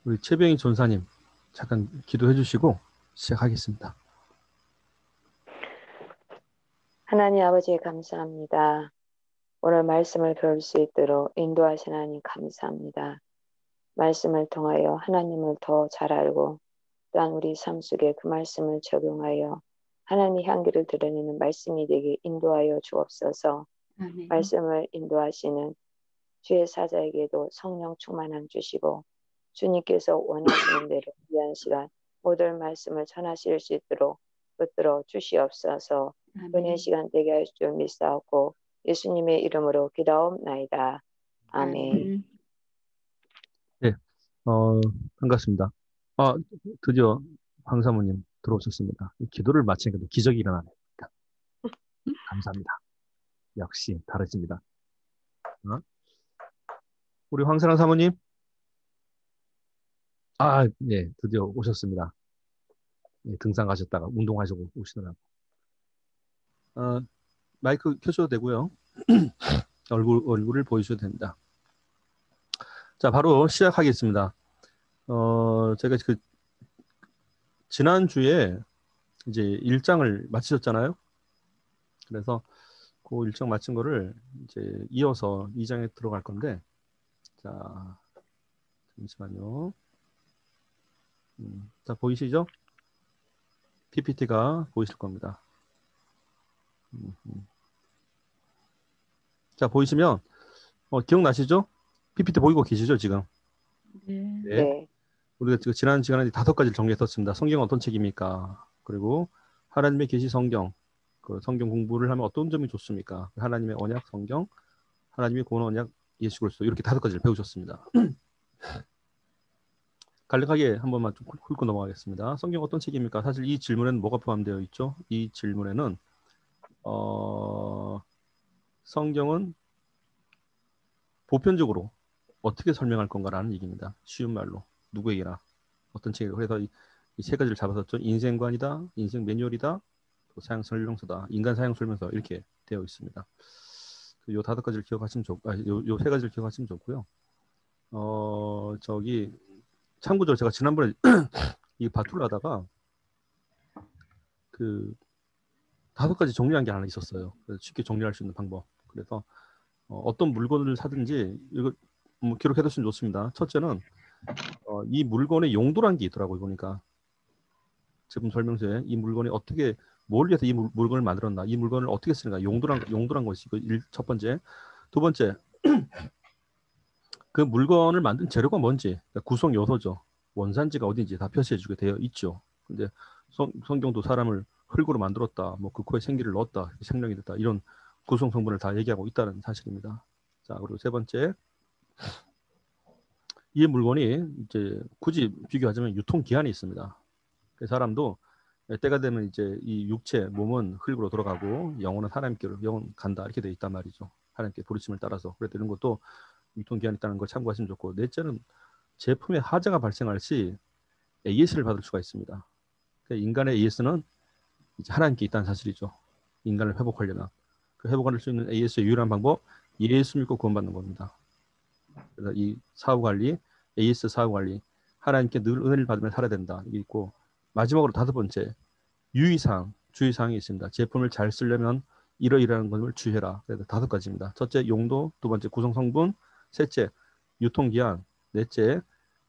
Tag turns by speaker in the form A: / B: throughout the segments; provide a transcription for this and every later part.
A: 우리 최병희 전사님 잠깐 기도해 주시고 시작하겠습니다.
B: 하나님 아버지 감사합니다. 오늘 말씀을 배울 수 있도록 인도하신 하나님 감사합니다. 말씀을 통하여 하나님을 더 잘 알고 또한 우리 삶 속에 그 말씀을 적용하여 하나님의 향기를 드러내는 말씀이 되게 인도하여 주옵소서.
C: 아멘.
B: 말씀을 인도하시는 주의 사자에게도 성령 충만함 주시고 주님께서 원하시는 대로 위한 시간 모든 말씀을 전하실 수 있도록 붙들어 주시옵소서. 은혜 시간 되게 할 줄 믿사옵고 예수님의 이름으로 기도하옵나이다. 아멘.
A: 네, 반갑습니다. 드디어 황 사모님 들어오셨습니다. 기도를 마치니까 기적이 일어나네요. 감사합니다. 역시 다르십니다. 우리 황사랑 사모님, 네, 드디어 오셨습니다. 네, 등산 가셨다가 운동하시고 오시더라고요. 마이크 켜셔도 되고요. 얼굴을 보여주셔도 됩니다. 자, 바로 시작하겠습니다. 제가 지난주에 이제 1장을 마치셨잖아요. 그래서 그 일정 마친 거를 이제 이어서 2장에 들어갈 건데, 자, 잠시만요. 자, 보이시죠? PPT가 보이실 겁니다. 자, 보이시면, 기억나시죠? PPT 보이고 계시죠, 지금?
B: 네.
A: 우리가 지난 시간에 5가지를 정리했었습니다. 성경은 어떤 책입니까? 그리고 하나님의 계시 성경, 그 성경 공부를 하면 어떤 점이 좋습니까? 하나님의 언약 성경, 하나님의 구원 언약 예수 그리스도 이렇게 5가지를 배우셨습니다. 간략하게 한 번만 좀 훑고 넘어가겠습니다. 성경 어떤 책입니까? 사실 이 질문에는 뭐가 포함되어 있죠? 이 질문에는 성경은 보편적으로 어떻게 설명할 건가라는 얘기입니다. 쉬운 말로 누구에게나 어떤 책이고 그래서 이 세 가지를 잡아섰죠. 인생관이다, 인생 매뉴얼이다, 또 사용 설명서다, 인간 사용 설명서 이렇게 되어 있습니다. 요 5가지를 기억하시면 좋고, 요 3가지를 기억하시면 좋고요. 참고로 제가 지난번에 이 바투를 하다가 그 5가지 정리한 게 하나 있었어요. 그래서 쉽게 정리할 수 있는 방법. 그래서 어떤 물건을 사든지 이거 기록해 두시면 좋습니다. 첫째는 이 물건의 용도란 게 있더라고요. 보니까 제품 설명서에 이 물건이 어떻게 뭘 위해서 이 물건을 만들었나, 이 물건을 어떻게 쓰는가, 용도란 것이 첫 번째. 두 번째, 그 물건을 만든 재료가 뭔지, 그러니까 구성 요소죠. 원산지가 어딘지 다 표시해주게 되어 있죠. 근데 성경도 사람을 흙으로 만들었다, 뭐 그 코에 생기를 넣었다, 생명이 됐다, 이런 구성 성분을 다 얘기하고 있다는 사실입니다. 자, 그리고 세 번째, 이 물건이 이제 굳이 비교하자면 유통 기한이 있습니다. 그 사람도 때가 되면 이제 이 육체, 몸은 흙으로 돌아가고 영혼은 하나님께로 영혼 간다 이렇게 돼 있단 말이죠. 하나님께 부르심을 따라서. 그래서 이런 것도 유통 기한이 있다는 걸 참고하시면 좋고, 넷째는 제품에 하자가 발생할 시 AS를 받을 수가 있습니다. 그러니까 인간의 AS는 이제 하나님께 있다는 사실이죠. 인간을 회복하려면 그 회복할 수 있는 AS의 유일한 방법 예수 믿고 구원받는 겁니다. 그래서 이 사후관리, AS 사후관리, 하나님께 늘 은혜를 받으며 살아야 된다 이게 있고, 마지막으로 5번째 유의사항, 주의사항이 있습니다. 제품을 잘 쓰려면 이러이러한 것을 주의해라. 그래서 5가지입니다. 첫째 용도, 두 번째 구성 성분, 셋째 유통기한, 넷째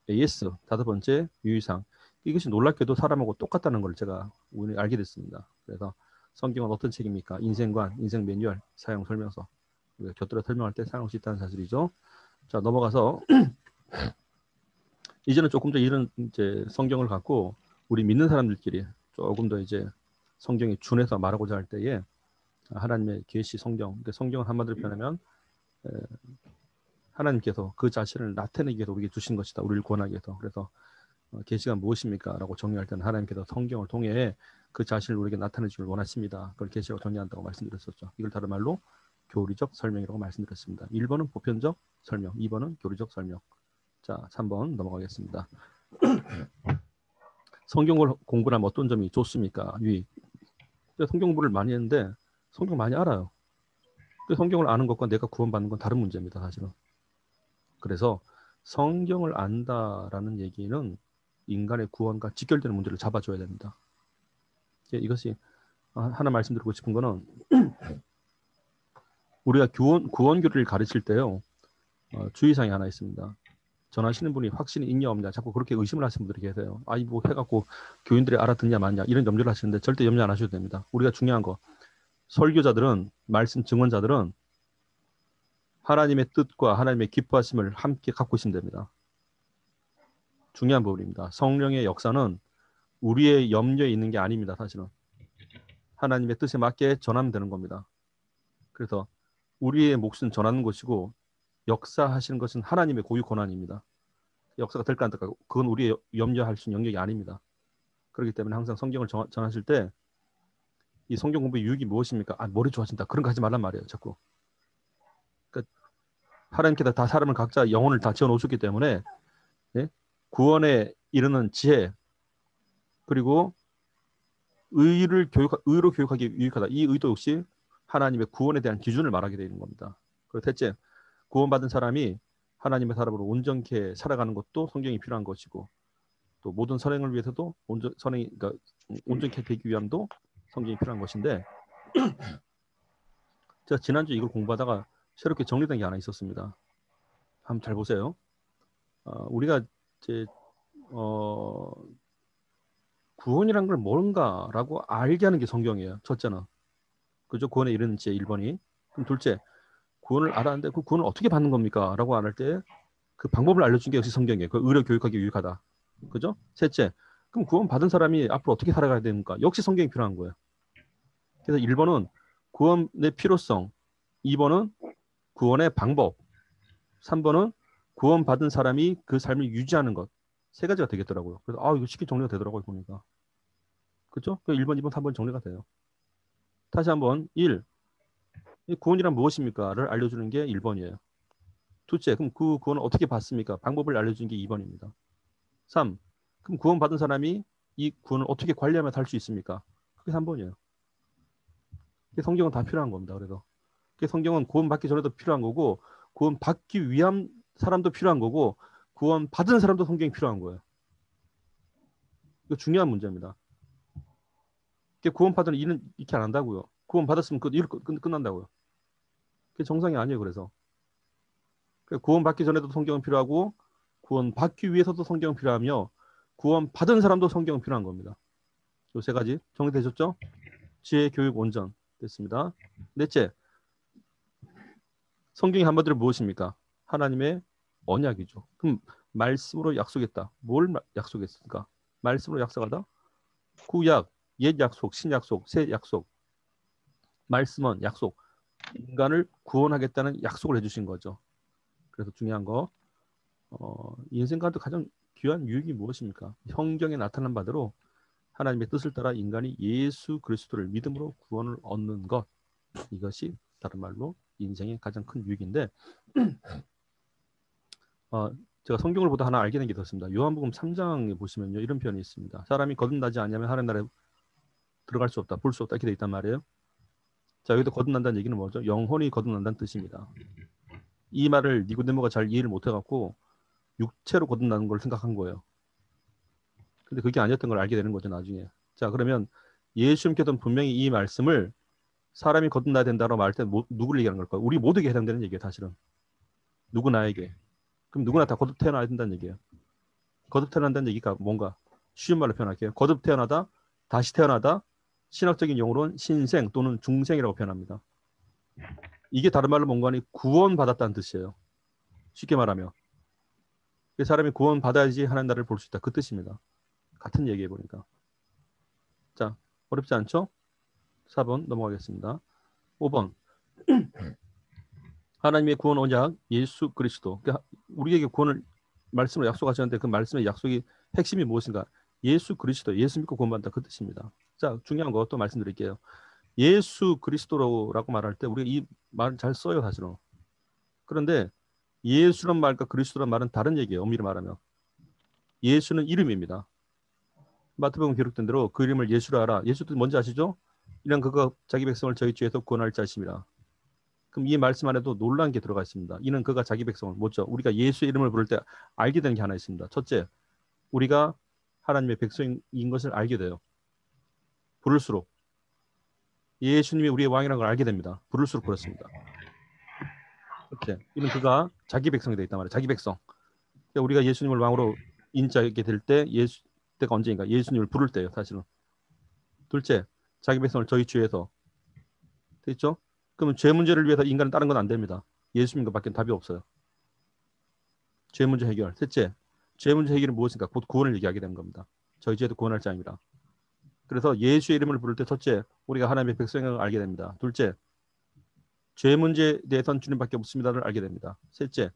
A: AS, 5번째 유의사항. 이것이 놀랍게도 사람하고 똑같다는 걸 제가 오늘 알게 됐습니다. 그래서 성경은 어떤 책입니까? 인생관, 인생 매뉴얼, 사용 설명서. 곁들여 설명할 때 사용할 수 있다는 사실이죠. 자, 넘어가서 이제는 조금 더 이런 이제 성경을 갖고 우리 믿는 사람들끼리 조금 더 이제 성경에 준해서 말하고자 할 때에 하나님의 계시 성경, 그러니까 성경을 한마디로 표현하면 하나님께서 그 자신을 나타내기 위해서 우리에게 주신 것이다. 우리를 구원하기 위해서. 그래서 계시가 무엇입니까? 라고 정리할 때는 하나님께서 성경을 통해 그 자신을 우리에게 나타내주길 원하십니다. 그걸 계시라고 정리한다고 말씀드렸었죠. 이걸 다른 말로 교리적 설명이라고 말씀드렸습니다. 1번은 보편적 설명, 2번은 교리적 설명. 자, 3번 넘어가겠습니다. 성경을 공부하면 어떤 점이 좋습니까? 유익. 성경 공부를 많이 했는데 성경 많이 알아요. 성경을 아는 것과 내가 구원받는 건 다른 문제입니다. 사실은. 그래서 성경을 안다라는 얘기는 인간의 구원과 직결되는 문제를 잡아줘야 됩니다. 이것이 하나 말씀드리고 싶은 거는 우리가 구원교리를 가르칠 때요. 주의사항이 하나 있습니다. 전하시는 분이 확신이 있냐 없냐 자꾸 그렇게 의심을 하시는 분들이 계세요. 아니 뭐 해갖고 교인들이 알아듣냐 마냐 이런 염려를 하시는데 절대 염려 안 하셔도 됩니다. 우리가 중요한 거 설교자들은 말씀 증언자들은 하나님의 뜻과 하나님의 기뻐하심을 함께 갖고 있으면 됩니다. 중요한 부분입니다. 성령의 역사는 우리의 염려에 있는 게 아닙니다. 사실은 하나님의 뜻에 맞게 전하면 되는 겁니다. 그래서 우리의 몫은 전하는 것이고 역사하시는 것은 하나님의 고유 권한입니다. 역사가 될까 안 될까 그건 우리의 염려할 수 있는 영역이 아닙니다. 그렇기 때문에 항상 성경을 전하실 때 이 성경 공부의 유익이 무엇입니까? 머리 좋아진다. 그런 거 하지 말란 말이에요. 자꾸. 그러니까 하나님께서 다 사람을 각자 영혼을 다 지어놓으셨기 때문에 예? 구원에 이르는 지혜 그리고 의로 교육하기 유익하다. 이 의도 역시 하나님의 구원에 대한 기준을 말하게 되는 겁니다. 그리고 셋째, 구원받은 사람이 하나님의 사람으로 온전케 살아가는 것도 성경이 필요한 것이고 또 모든 선행을 위해서도 그러니까 온전케 되기 위함도 성경이 필요한 것인데 제가 지난주 이걸 공부하다가 새롭게 정리된 게 하나 있었습니다. 한번 잘 보세요. 우리가 이제 구원이란 걸 뭔가라고 알게 하는 게 성경이에요. 첫째는 그죠? 구원에 이르는 지혜 1번이. 그럼 둘째, 구원을 알았는데 그 구원을 어떻게 받는 겁니까? 라고 안 할 때 그 방법을 알려준 게 역시 성경이에요. 그 의료 교육하기 유익하다. 그죠? 셋째, 그럼 구원 받은 사람이 앞으로 어떻게 살아가야 됩니까? 역시 성경이 필요한 거예요. 그래서 1번은 구원의 필요성, 2번은 구원의 방법, 3번은 구원 받은 사람이 그 삶을 유지하는 것. 세 가지가 되겠더라고요. 그래서 이거 쉽게 정리가 되더라고요. 보니까. 그렇죠? 1번, 2번, 3번 정리가 돼요. 다시 한번 1. 구원이란 무엇입니까?를 알려주는 게 1번이에요. 둘째, 그럼 그 구원을 어떻게 받습니까? 방법을 알려주는 게 2번입니다. 3. 그럼 구원 받은 사람이 이 구원을 어떻게 관리하며 살 수 있습니까? 그게 3번이에요. 성경은 다 필요한 겁니다. 그래서 성경은 구원 받기 전에도 필요한 거고 구원 받기 위한 사람도 필요한 거고 구원 받은 사람도 성경이 필요한 거예요. 이거 중요한 문제입니다. 구원 받은 일은 이렇게 안 한다고요. 구원 받았으면 그 일 끝난다고요. 그게 정상이 아니에요. 그래서 구원 받기 전에도 성경은 필요하고 구원 받기 위해서도 성경은 필요하며 구원 받은 사람도 성경은 필요한 겁니다. 이 세 가지 정리되셨죠? 지혜, 교육, 온전 됐습니다. 넷째, 성경이 한마디로 무엇입니까? 하나님의 언약이죠. 그럼 말씀으로 약속했다. 뭘 약속했습니까? 말씀으로 약속하다? 구약, 옛 약속, 신약속, 새 약속. 말씀은 약속. 인간을 구원하겠다는 약속을 해주신 거죠. 그래서 중요한 거 인생 가운데 가장 귀한 유익이 무엇입니까? 성경에 나타난 바대로 하나님의 뜻을 따라 인간이 예수 그리스도를 믿음으로 구원을 얻는 것. 이것이 다른 말로 인생의 가장 큰 유익인데 제가 성경을 보다 하나 알게 된 게 있었습니다. 요한복음 3장에 보시면요. 이런 표현이 있습니다. 사람이 거듭나지 않으면 하나님 나라에 들어갈 수 없다. 볼 수 없다. 이렇게 돼 있단 말이에요. 자, 여기도 거듭난다는 얘기는 뭐죠? 영혼이 거듭난다는 뜻입니다. 이 말을 니고데모가 잘 이해를 못해갖고 육체로 거듭나는 걸 생각한 거예요. 근데 그게 아니었던 걸 알게 되는 거죠. 나중에. 자, 그러면 예수님께서는 분명히 이 말씀을 사람이 거듭나야 된다고 말할 때 누구를 얘기하는 걸까요? 우리 모두에게 해당되는 얘기예요. 사실은. 누구나에게. 그럼 누구나 다 거듭 태어나야 된다는 얘기예요. 거듭 태어난다는 얘기가 뭔가 쉬운 말로 표현할게요. 거듭 태어나다, 다시 태어나다, 신학적인 용어로는 신생 또는 중생이라고 표현합니다. 이게 다른 말로 뭔가 하니 구원받았다는 뜻이에요. 쉽게 말하면. 사람이 구원받아야지 하나님 나라를 볼 수 있다. 그 뜻입니다. 같은 얘기해 보니까. 자, 어렵지 않죠? 4번 넘어가겠습니다. 5번. 하나님의 구원 언약 예수 그리스도. 그러니까 우리에게 구원을 말씀으로 약속하셨는데 그 말씀의 약속이 핵심이 무엇인가? 예수 그리스도, 예수 믿고 구원받는다 그 뜻입니다. 자, 중요한 거 또 말씀드릴게요. 예수 그리스도라고 말할 때 우리가 이 말을 잘 써요, 사실은. 그런데 예수란 말과 그리스도란 말은 다른 얘기예요. 엄밀히 말하면. 예수는 이름입니다. 마태복음 기록된 대로 그 이름을 예수라 하라. 예수도 뭔지 아시죠? 이는 그가 자기 백성을 저희 죄에서 구원할 자심이라. 그럼 이 말씀 안에도 놀라운 게 들어가 있습니다. 이는 그가 자기 백성을 뭐죠? 우리가 예수의 이름을 부를 때 알게 되는 게 하나 있습니다. 첫째, 우리가 하나님의 백성인 것을 알게 돼요. 부를수록 예수님이 우리의 왕이라는 걸 알게 됩니다. 부를수록 그렇습니다. 첫째, 이는 그가 자기 백성이 되어 있단 말이에요. 자기 백성. 그러니까 우리가 예수님을 왕으로 인자하게 될 때 때가 언제인가? 예수님을 부를 때예요. 사실은. 둘째, 자기 백성을 저희 주에서 됐죠? 그러면 죄 문제를 위해서 인간은 다른 건 안 됩니다. 예수님과밖에 답이 없어요. 죄 문제 해결. 셋째, 죄 문제 해결은 무엇인가? 곧 구원을 얘기하게 되는 겁니다. 저희 죄도 구원할 자입니다. 그래서 예수의 이름을 부를 때 첫째, 우리가 하나님의 백성을 알게 됩니다. 둘째, 죄 문제에 대해서는 주님밖에 없습니다를 알게 됩니다. 셋째,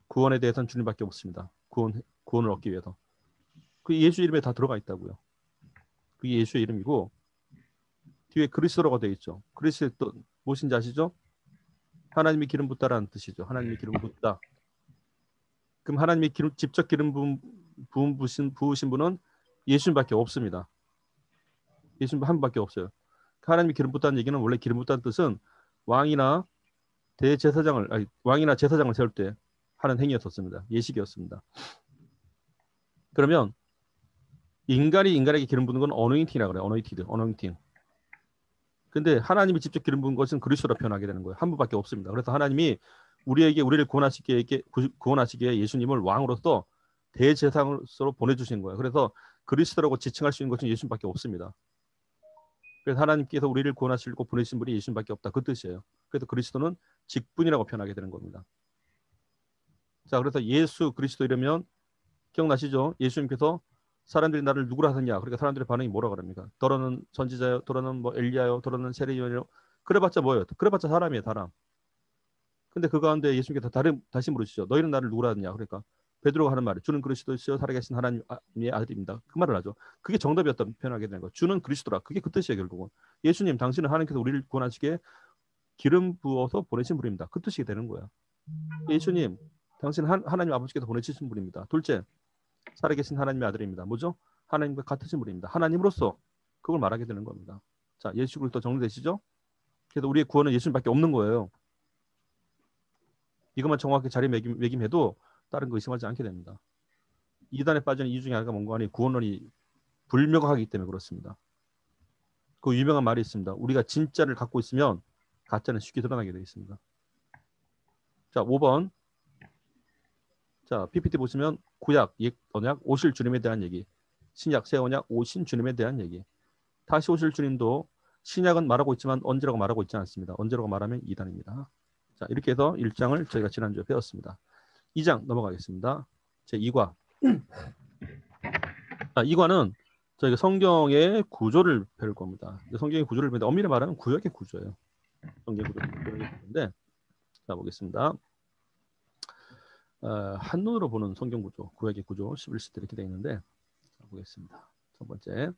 A: 구원에 대해서는 주님밖에 없습니다. 구원을 얻기 위해서. 그 예수 이름에 다 들어가 있다고요. 그게 예수의 이름이고 뒤에 그리스도라고 되어 있죠. 그리스도 무엇인지 아시죠? 하나님이 기름 붓다라는 뜻이죠. 하나님이 기름 붓다. 그럼 하나님이 직접 기름 부으신 분은 예수님밖에 없습니다. 예수님 한 분밖에 없어요. 하나님이 기름 붓다는 얘기는 원래 기름 붓다는 뜻은 왕이나 왕이나 제사장을 세울 때 하는 행위였었습니다. 예식이었습니다. 그러면 인간이 인간에게 기름 부는 건 어노인팅이라고 그래요. 어노인팅. 근데 하나님이 직접 기름 부은 것은 그리스도라 표현하게 되는 거예요. 한 분밖에 없습니다. 그래서 하나님이 우리를 구원하시기에 예수님을 왕으로서 대제사장으로 보내주신 거예요. 그래서 그리스도라고 지칭할 수 있는 것은 예수님밖에 없습니다. 그래서 하나님께서 우리를 구원하시려고 보내신 분이 예수님밖에 없다. 그 뜻이에요. 그래서 그리스도는 직분이라고 표현하게 되는 겁니다. 자, 그래서 예수 그리스도 이러면 기억나시죠? 예수님께서 사람들이 나를 누구라 하느냐? 그러니까 사람들의 반응이 뭐라 그럽니까? 더러는 선지자요, 더러는 뭐 엘리야요, 더러는 세례요요. 그래봤자 뭐예요? 그래봤자 사람이에요, 사람. 근데 그 가운데 예수님께서 다시 물으시죠. 너희는 나를 누구라 하느냐? 그러니까 베드로가 하는 말이 주는 그리스도시요 살아계신 하나님의 아들입니다. 그 말을 하죠. 그게 정답이었다 표현하게 되는 거예요. 주는 그리스도라. 그게 그 뜻이에요, 결국은. 예수님, 당신은 하나님께서 우리를 구원하시기에 기름 부어서 보내신 분입니다. 그 뜻이 되는 거예요. 예수님, 당신은 하나님 아버지께서 보내주신 분입니다. 둘째, 살아계신 하나님의 아들입니다. 뭐죠? 하나님과 같으신 분입니다. 하나님으로서 그걸 말하게 되는 겁니다. 자, 예수 그리스도 정리되시죠? 그래서 우리의 구원은 예수님밖에 없는 거예요. 이것만 정확히 자리매김해도 다른 거 의심하지 않게 됩니다. 이단에 빠지는 이유 중에 하나가 뭔가 하니 구원론이 불명확하기 때문에 그렇습니다. 그 유명한 말이 있습니다. 우리가 진짜를 갖고 있으면 가짜는 쉽게 드러나게 되어 있습니다. 자, 5번. 자, PPT 보시면 구약, 옛 언약, 오실 주님에 대한 얘기. 신약, 새 언약, 오신 주님에 대한 얘기. 다시 오실 주님도 신약은 말하고 있지만 언제라고 말하고 있지 않습니다. 언제라고 말하면 이단입니다. 자, 이렇게 해서 1장을 저희가 지난주에 배웠습니다. 2장 넘어가겠습니다. 제2과. 자, 2과는 저희가 성경의 구조를 배울 겁니다. 성경의 구조를 배우는데 엄밀히 말하면 구역의 구조예요. 성경의 구조인데, 자, 보겠습니다. 한눈으로 보는 성경 구조, 구역의 구조, 11시대 이렇게 되어 있는데, 자, 보겠습니다. 첫 번째.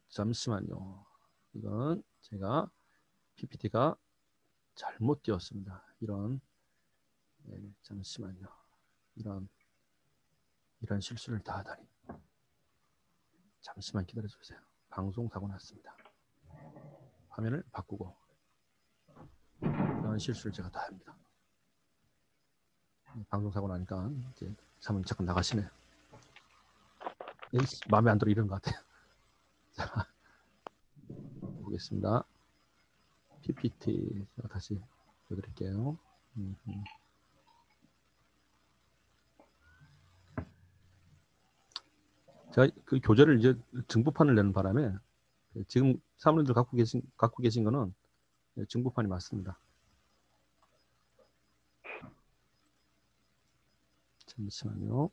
A: 잠시만요. 이건 제가 PPT가 잘못 띄웠습니다. 잠시만요. 이런 실수를 다 하다니. 잠시만 기다려 주세요. 방송 사고 났습니다. 화면을 바꾸고 이런 실수를 제가 다 합니다. 방송 사고 나니까 이제 사모님 잠깐 나가시네요. 마음에 안 들어 이런 것 같아요. 자, 보겠습니다. PPT 제가 다시 보여드릴게요. 제가 그 교재를 이제 증부판을 내는 바람에 지금 사모님들 갖고 계신 거는 증부판이 맞습니다. 잠시만요.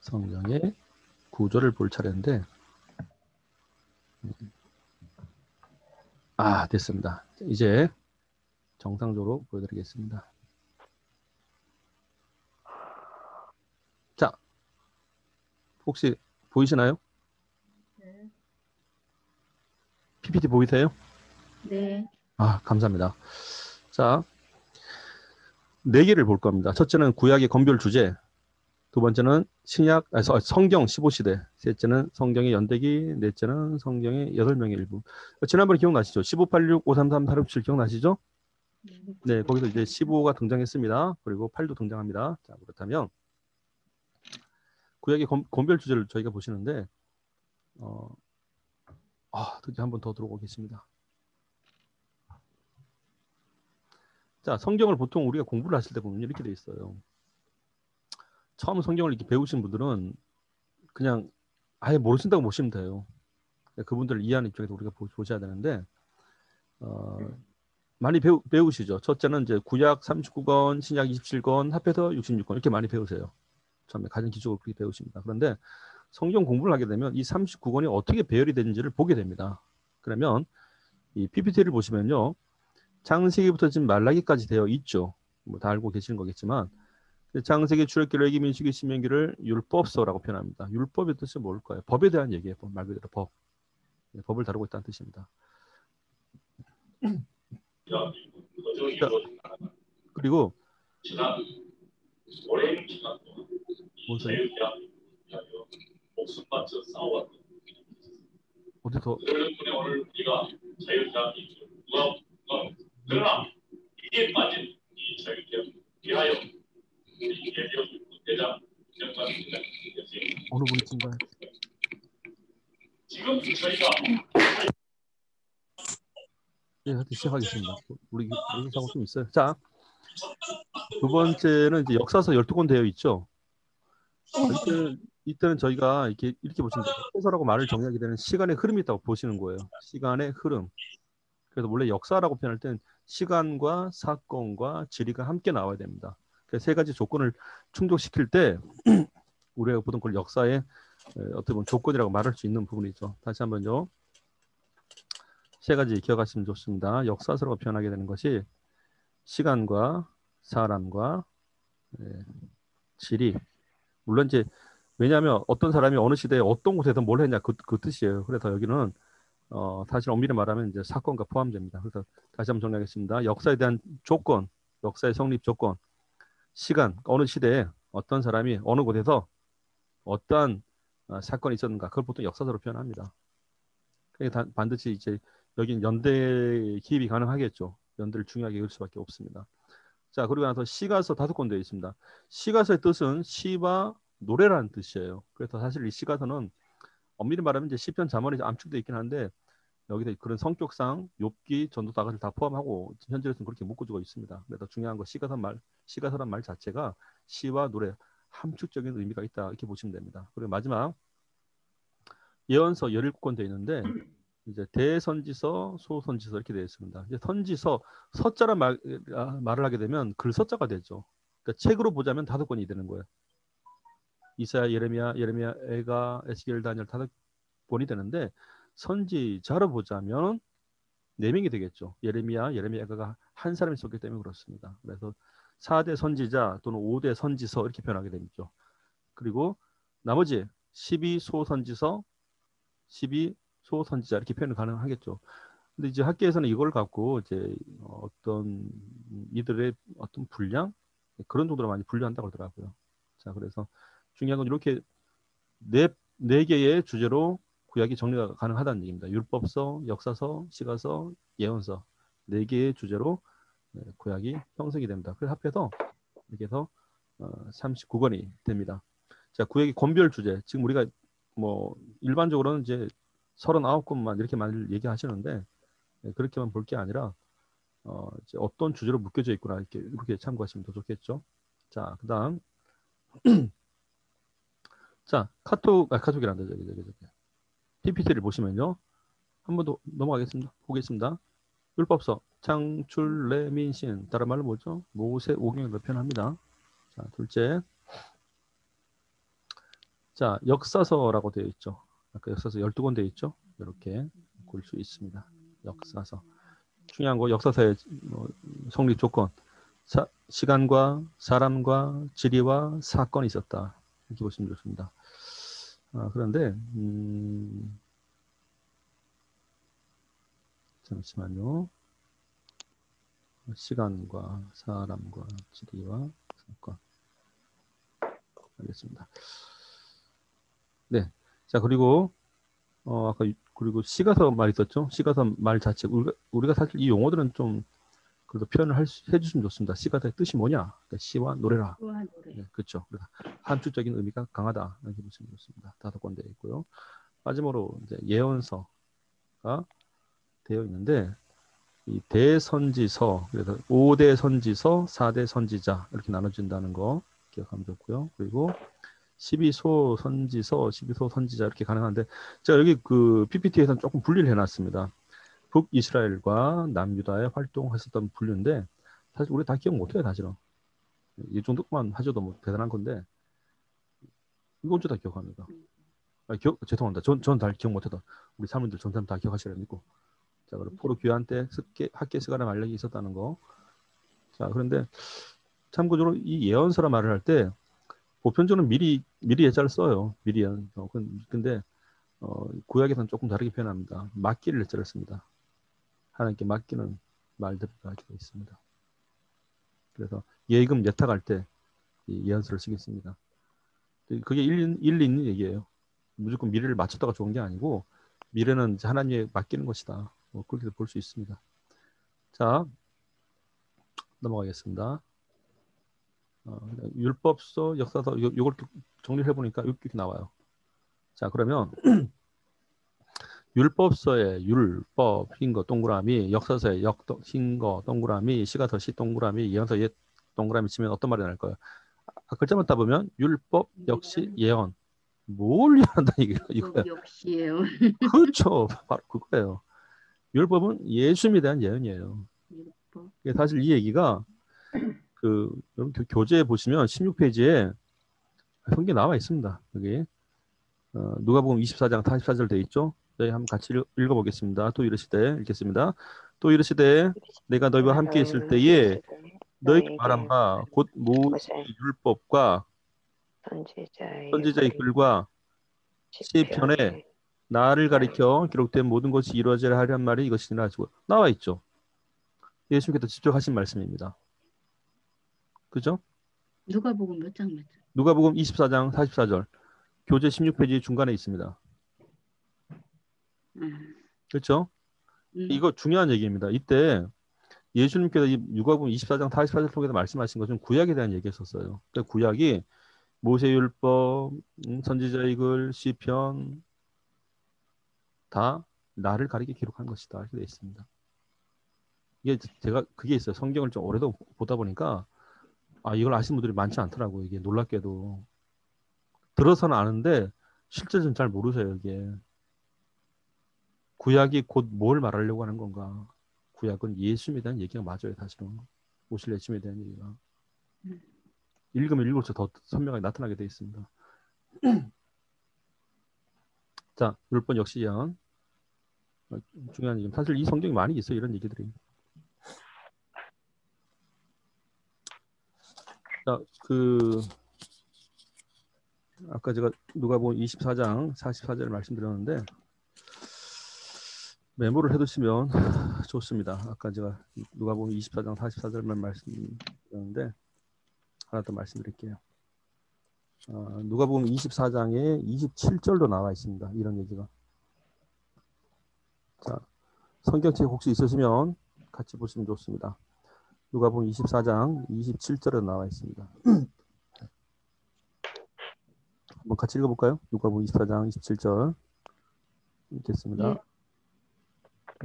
A: 성경의 구조를 볼 차례인데, 됐습니다. 이제 정상적으로 보여드리겠습니다. 자, 혹시 보이시나요?
C: 네.
A: PPT 보이세요?
C: 네.
A: 감사합니다. 자, 4개를 볼 겁니다. 첫째는 구약의 건별 주제, 두 번째는 성경 15시대, 셋째는 성경의 연대기, 넷째는 성경의 8명의 일부. 지난번에 기억나시죠? 1586, 533, 867 기억나시죠? 네, 거기서 이제 15가 등장했습니다. 그리고 8도 등장합니다. 자, 그렇다면 구약의 권별 주제를 저희가 보시는데 드디어 한 번 더 들어오겠습니다. 자, 성경을 보통 우리가 공부를 하실 때 보면 이렇게 돼 있어요. 처음 성경을 이렇게 배우신 분들은 그냥 아예 모르신다고 보시면 돼요. 그분들을 이해하는 입장에서 우리가 보셔야 되는데 많이 배우시죠. 첫째는 이제 구약 39권, 신약 27권, 합해서 66권 이렇게 많이 배우세요. 처음에 가장 기초적으로 그렇게 배우십니다. 그런데 성경 공부를 하게 되면 이 39권이 어떻게 배열이 되는지를 보게 됩니다. 그러면 이 PPT를 보시면요. 창세기부터 지금 말라기까지 되어 있죠. 뭐 다 알고 계시는 거겠지만 창세기, 출애굽기, 레위기, 민수기, 신명기를 율법서라고 표현합니다. 율법의 뜻은 뭘까요? 법에 대한 얘기예요. 말 그대로 법. 법을 다루고 있다는 뜻입니다. 자, 그리고 뭔 소리? 어디 더? 그러나 이게 빠진 이 자유케 위하여 어느 분이 친가요? 지금 저희가 시작하겠습니다. 우리 사고 좀 있어요. 자, 두 번째는 이제 역사서 12권 되어 있죠. 이때는 저희가 이렇게 보시면 돼요. 역사서라고 말을 정의하게 되는 시간의 흐름이 있다고 보시는 거예요. 시간의 흐름. 그래서 원래 역사라고 표현할 때는 시간과 사건과 지리가 함께 나와야 됩니다. 그 세 가지 조건을 충족시킬 때 우리가 보통 그걸 역사의 어떻게 보면 조건이라고 말할 수 있는 부분이죠. 다시 한번요. 세 가지 기억하시면 좋습니다. 역사서라고 표현하게 되는 것이 시간과 사람과 지리. 물론 이제 왜냐하면 어떤 사람이 어느 시대에 어떤 곳에서 뭘 했냐 그 뜻이에요. 그래서 여기는 사실 엄밀히 말하면 이제 사건과 포함됩니다. 그래서 다시 한번 정리하겠습니다. 역사에 대한 조건, 역사의 성립 조건, 시간, 어느 시대에 어떤 사람이 어느 곳에서 어떠한 사건이 있었는가, 그걸 보통 역사서로 표현합니다. 그러니까 반드시 이제 여긴 연대 기입이 가능하겠죠. 연대를 중요하게 여길 수밖에 없습니다. 자, 그리고 나서 시가서 5권 되어 있습니다. 시가서의 뜻은 시와 노래라는 뜻이에요. 그래서 사실 이 시가서는 엄밀히 말하면 이제 시편 잠언이 암축되어 있긴 한데 여기서 그런 성격상 욥기, 전도 다가를 다 포함하고 현재로서는 그렇게 묶어주고 있습니다. 그래서 중요한 거 시가서란 말 자체가 시와 노래 함축적인 의미가 있다 이렇게 보시면 됩니다. 그리고 마지막 예언서 17권 되어 있는데 이제 대선지서, 소선지서 이렇게 되어 있습니다. 이제 선지서 서자란 말을 하게 되면 글서자가 되죠. 그러니까 책으로 보자면 5권이 되는 거예요. 이사야, 예레미야, 에가, 에스겔, 다니엘 5권이 되는데 선지자로 보자면 4명이 되겠죠. 예레미야, 에가가 한 사람이 썼기 때문에 그렇습니다. 그래서 4대 선지자 또는 5대 선지서 이렇게 표현하게 되죠. 그리고 나머지 12소선지서, 12소선지자 이렇게 표현 가능하겠죠. 근데 이제 학계에서는 이걸 갖고 이제 어떤 이들의 어떤 분량 그런 정도로 많이 분류한다고 하더라고요. 자, 그래서 중요한 건 이렇게 네 개의 주제로 구약이 정리가 가능하다는 얘기입니다. 율법서, 역사서, 시가서, 예언서 4개의 주제로 구약이 형성이 됩니다. 그래서 합해서 이렇게 해서 39권이 됩니다. 자, 구약의 권별 주제. 지금 우리가 뭐 일반적으로는 이제 39권만 이렇게 많이 얘기하시는데 그렇게만 볼 게 아니라 이제 어떤 주제로 묶여져 있구나 이렇게 참고하시면 더 좋겠죠. 자, 그다음 자 카톡이란다 저기 PPT를 보시면요. 한 번 더 넘어가겠습니다. 보겠습니다. 율법서 창출 레민신 다른 말로 뭐죠? 모세 오경을 표현합니다. 자, 둘째 자 역사서라고 되어 있죠. 아까 역사서 12권 되어 있죠. 이렇게 볼 수 있습니다. 역사서 중요한 거 역사서의 성립 조건 시간과 사람과 지리와 사건이 있었다. 이렇게 보시면 좋습니다. 그런데 잠시만요. 시간과 사람과 지리와 사건. 알겠습니다. 네. 자, 그리고 아까 그리고 시가서 말 있었죠? 시가서 말 자체 우리가 사실 이 용어들은 좀 그래도 표현을 해주시면 좋습니다. 시가서의 뜻이 뭐냐? 그러니까 시와 노래라.
C: 시와 노래.
A: 네, 그렇죠. 함축적인 의미가 강하다. 이렇게 보시면 좋습니다. 5군데 있고요. 마지막으로 이제 예언서가 되어 있는데 이 대선지서, 그래서 5대 선지서, 4대 선지자 이렇게 나눠진다는 거 기억하면 좋고요. 그리고 12소 선지서, 12소 선지자 이렇게 가능한데 제가 여기 그 PPT에서는 조금 분리를 해놨습니다. 북이스라엘과 남유다에 활동했었던 분류인데 사실 우리 다 기억 못해요, 사실은. 이 정도만 하셔도 뭐 대단한 건데 이건 다 기억합니다. 죄송합니다. 전 다 기억 못해도 우리 사모님들 전사님 다 기억하시라 믿고. 자, 그리고 포로 귀환 때 학계 스가랴 말력이 있었다는 거. 자, 그런데 참고적으로 이 예언서라 말을 할 때 보편적으로 미리 예자를 써요. 미리 예언. 근데 구약에서는 조금 다르게 표현합니다. 맡기를 예자를 씁니다. 하나님께 맡기는 말들을 가지고 있습니다. 그래서 예금 예탁할 때 이 예언서를 쓰겠습니다. 그게 일리 있는 얘기예요. 무조건 미래를 맞췄다가 좋은 게 아니고 미래는 이제 하나님에 맡기는 것이다. 뭐 그렇게 볼 수 있습니다. 자, 넘어가겠습니다. 율법서, 역사서 요걸 정리를 해보니까 이렇게 나와요. 자, 그러면 율법서의 율법 흰 거 동그라미, 역사서의 흰 거 동그라미, 시가서 시 동그라미, 예언서 예 동그라미 치면 어떤 말이 날까요? 글자만 따보면 율법 역시 예언. 뭘 예언한다 이거예요.
C: 역시 예언.
A: 그렇죠. 바로 그거예요. 율법은 예수님에 대한 예언이에요.
C: 율법.
A: 사실 이 얘기가 그 교재에 보시면 16페이지에 성경에 나와 있습니다. 여기 누가복음 24장 44절 돼 있죠. 저희 한번 같이 읽어보겠습니다. 또 이르시되 읽겠습니다. 또 이르시되 내가 너희와 함께 있을 때에 너희가 말한 바 곧 모세의 율법과 선지자의 글과 시편에 나를 가리켜 기록된 모든 것이 이루어지라 하려 한 말이 이것이니라 하시고 나와 있죠. 예수님께서 직접 하신 말씀입니다. 그죠?
C: 누가복음 몇 장 몇 장?
A: 누가복음 24장 44절 교재 16페이지 중간에 있습니다. 그렇죠? 이거 중요한 얘기입니다. 이때 예수님께서 이 누가복음 24장 44절 통해서 말씀하신 것은 구약에 대한 얘기였었어요. 그러니까 구약이 모세율법, 선지자의 글, 시편 다 나를 가리켜 기록한 것이다. 이렇게 되어 있습니다. 이게 제가 그게 있어요. 성경을 좀 오래도 보다 보니까 이걸 아시는 분들이 많지 않더라고요. 이게 놀랍게도 들어서는 아는데 실제로는 잘 모르세요. 이게 구약이 곧 뭘 말하려고 하는 건가? 구약은 예수님에 대한 얘기가 맞아요. 사실은 오실 예수님에 대한 얘기가 읽으면 읽을수록 더 선명하게 나타나게 되어 있습니다. 자, 율법 역시 예언. 중요한 얘기. 사실 이 성경이 많이 있어요. 이런 얘기들이. 자, 아까 제가 누가복음 24장 44절을 말씀드렸는데 메모를 해두시면 좋습니다. 아까 제가 누가복음 24장 44절만 말씀드렸는데 하나 더 말씀드릴게요. 누가복음 24장에 27절도 나와 있습니다. 이런 얘기가. 자, 성경책 혹시 있으시면 같이 보시면 좋습니다. 누가복음 24장 27절에 나와 있습니다. 한번 같이 읽어볼까요? 누가복음 24장 27절 읽겠습니다.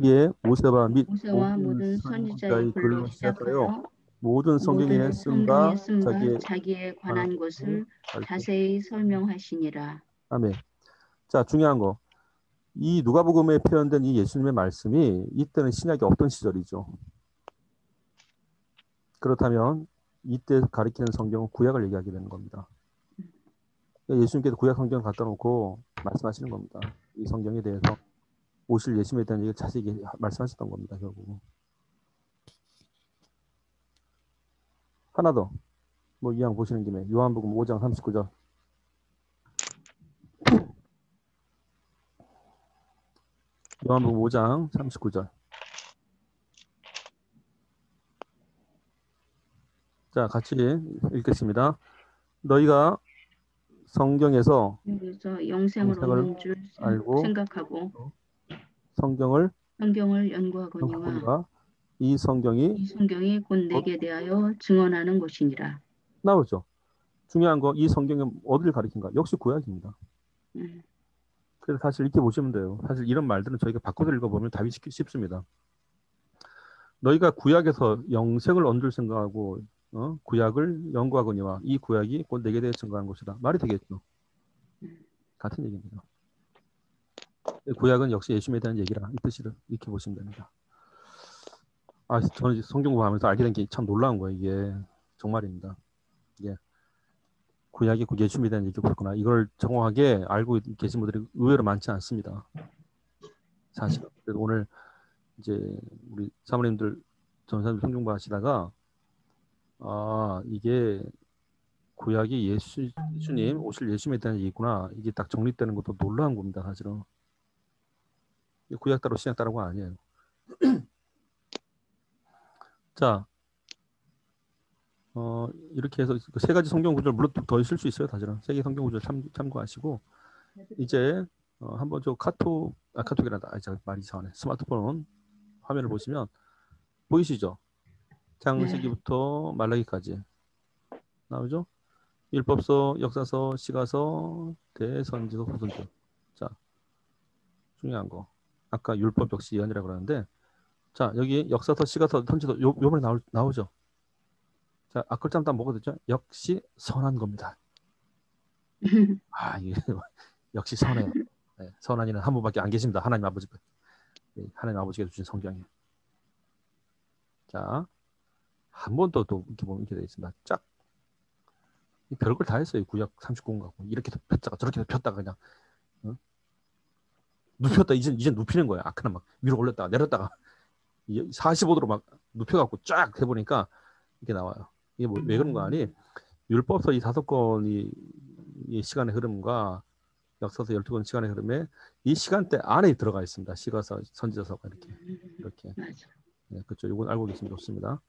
A: 예, 모세와 및
C: 모든 선지자의 글로 시작하여
A: 모든 성경에 쓴바
C: 자기에 관한 것을 자세히 설명하시니라.
A: 아멘. 자, 중요한 거. 이 누가복음에 표현된 이 예수님의 말씀이 이때는 신약의 어떤 시절이죠? 그렇다면 이때 가리키는 성경은 구약을 얘기하게 되는 겁니다. 예수님께서 구약 성경을 갖다 놓고 말씀하시는 겁니다. 이 성경에 대해서 오실 예수님에 대한 얘기를 자세히 말씀하셨던 겁니다. 결국. 하나 더. 뭐 이왕 보시는 김에 요한복음 5장 39절. 요한복음 5장 39절. 자, 같이 읽겠습니다. 너희가 성경에서
C: 여기서 영생을
A: 영생을
C: 얻는 줄
A: 알고
C: 생각하고
A: 성경을
C: 연구하거니와
A: 이 성경이
C: 이 성경이 곧
A: 곧
C: 내게 대하여 증언하는 것이니라.
A: 나오죠. 중요한 거 이 성경이 어디를 가리킨가? 역시 구약입니다. 그래서 사실 이렇게 보시면 돼요. 사실 이런 말들은 저희가 바꿔서 읽어보면 답이 쉽습니다. 너희가 구약에서 영생을 얻을 생각하고 구약을 연구하거니와 이 구약이 곧 내게 대해 증거하는 것이다. 말이 되겠죠. 같은 얘기입니다. 구약은 역시 예수님에 대한 얘기라 이 뜻을 이렇게 보시면 됩니다. 저는 성경 공부하면서 알게 된 게 참 놀라운 거예요. 이게 정말입니다. 이게 구약이 곧 예수님에 대한 얘기였구나. 이걸 정확하게 알고 계신 분들이 의외로 많지 않습니다. 사실. 그래서 오늘 이제 우리 사모님들 전사님 성경 공부하시다가 이게 구약이 예수님 오실 예수님에 대한 얘기구나. 이게 딱 정립되는 것도 놀라운 겁니다. 사실은. 구약 따로 신약 따로가 아니에요. 자, 이렇게 해서 세 가지 성경 구절 물론 더 있을 수 있어요. 사실은 세 개 성경 구절 참고하시고 이제 한번 저 카톡이란다. 제가 말이 이상하네. 스마트폰 화면을 보시면 보이시죠? 창세기부터 말라기까지 나오죠? 율법서, 역사서, 시가서, 대선지서, 후선지서. 자, 중요한 거. 아까 율법 역시 예언이라고 그러는데, 자 여기 역사서, 시가서, 선지서 요번에 나오죠. 자, 앞글자 딱 뭐가 되죠? 역시 선한 겁니다. 이게 역시 선해요. 네, 선한 이는 한 분밖에 안 계십니다. 하나님 아버지. 네, 하나님 아버지가 주신 성경에. 자, 한 번 또 이렇게 보면 이렇게 되어 있습니다. 쫙. 별걸 다 했어요. 구약 39권 갖고 이렇게도 폈다가 저렇게도 폈다가 그냥 눕혔다. 이제 눕히는 거예요. 아까는 막 위로 올렸다가 내렸다가 45도로 막 눕혀갖고 쫙 해보니까 이렇게 나와요. 이게 왜 그런 거 아니? 율법서 이 5권이 이 시간의 흐름과 역사서 12권 시간의 흐름에 이 시간대 안에 들어가 있습니다. 시가서, 선지서가 이렇게. 네, 그렇죠. 이건 알고 계시면 좋습니다.